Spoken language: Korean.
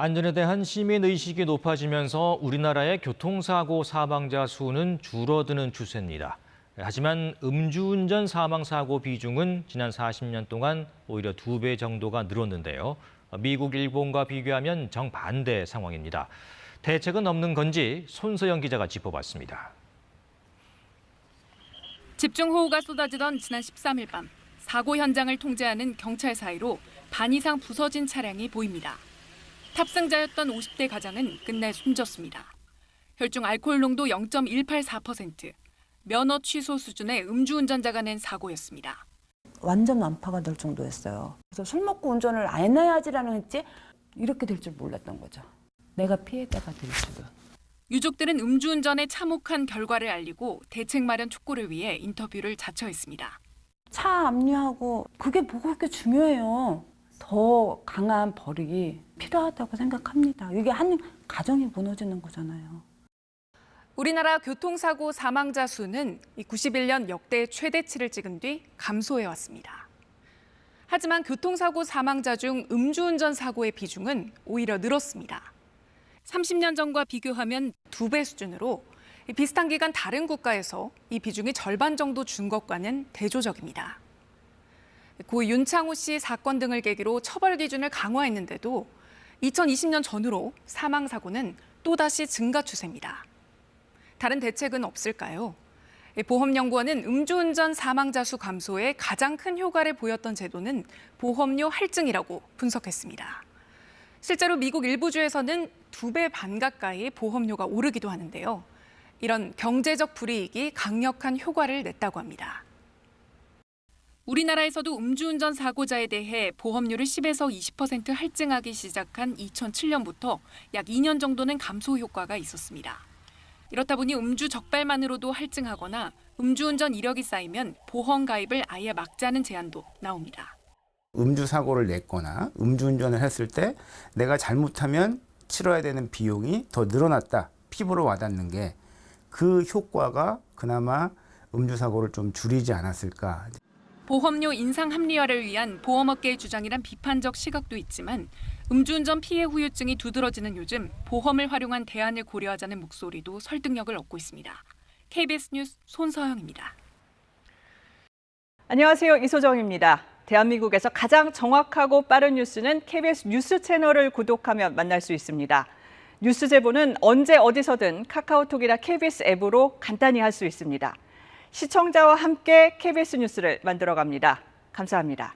안전에 대한 시민의식이 높아지면서 우리나라의 교통사고 사망자 수는 줄어드는 추세입니다. 하지만 음주운전 사망사고 비중은 지난 40년 동안 오히려 2배 정도가 늘었는데요. 미국, 일본과 비교하면 정반대 상황입니다. 대책은 없는 건지 손서영 기자가 짚어봤습니다. 집중호우가 쏟아지던 지난 13일 밤, 사고 현장을 통제하는 경찰 사이로 반 이상 부서진 차량이 보입니다. 탑승자였던 50대 가장은 끝내 숨졌습니다. 혈중 알코올 농도 0.184%, 면허 취소 수준의 음주운전자가 낸 사고였습니다. 완전 완파가 될 정도였어요. 그래서 술 먹고 운전을 안 해야지라는 했지 이렇게 될 줄 몰랐던 거죠. 내가 피해자가 될 줄은. 유족들은 음주운전에 참혹한 결과를 알리고 대책 마련 촉구를 위해 인터뷰를 자처했습니다. 차 압류하고 그게 뭐가 그렇게 중요해요. 더 강한 벌이 필요하다고 생각합니다. 이게 한 가정이 무너지는 거잖아요. 우리나라 교통사고 사망자 수는 91년 역대 최대치를 찍은 뒤 감소해왔습니다. 하지만 교통사고 사망자 중 음주운전 사고의 비중은 오히려 늘었습니다. 30년 전과 비교하면 2배 수준으로 비슷한 기간 다른 국가에서 이 비중이 절반 정도 준 것과는 대조적입니다. 고 윤창호 씨 사건 등을 계기로 처벌 기준을 강화했는데도 2020년 전후로 사망사고는 또다시 증가 추세입니다. 다른 대책은 없을까요? 보험연구원은 음주운전 사망자 수 감소에 가장 큰 효과를 보였던 제도는 보험료 할증이라고 분석했습니다. 실제로 미국 일부 주에서는 2배 반 가까이 보험료가 오르기도 하는데요. 이런 경제적 불이익이 강력한 효과를 냈다고 합니다. 우리나라에서도 음주운전 사고자에 대해 보험료를 10에서 20% 할증하기 시작한 2007년부터 약 2년 정도는 감소 효과가 있었습니다. 이렇다 보니 음주 적발만으로도 할증하거나 음주운전 이력이 쌓이면 보험 가입을 아예 막자는 제안도 나옵니다. 음주 사고를 냈거나 음주운전을 했을 때 내가 잘못하면 치러야 되는 비용이 더 늘어났다. 피부로 와닿는 게 그 효과가 그나마 음주 사고를 좀 줄이지 않았을까. 보험료 인상 합리화를 위한 보험업계의 주장이란 비판적 시각도 있지만 음주운전 피해 후유증이 두드러지는 요즘 보험을 활용한 대안을 고려하자는 목소리도 설득력을 얻고 있습니다. KBS 뉴스 손서영입니다. 안녕하세요. 이소정입니다. 대한민국에서 가장 정확하고 빠른 뉴스는 KBS 뉴스 채널을 구독하면 만날 수 있습니다. 뉴스 제보는 언제 어디서든 카카오톡이나 KBS 앱으로 간단히 할 수 있습니다. 시청자와 함께 KBS 뉴스를 만들어갑니다. 감사합니다.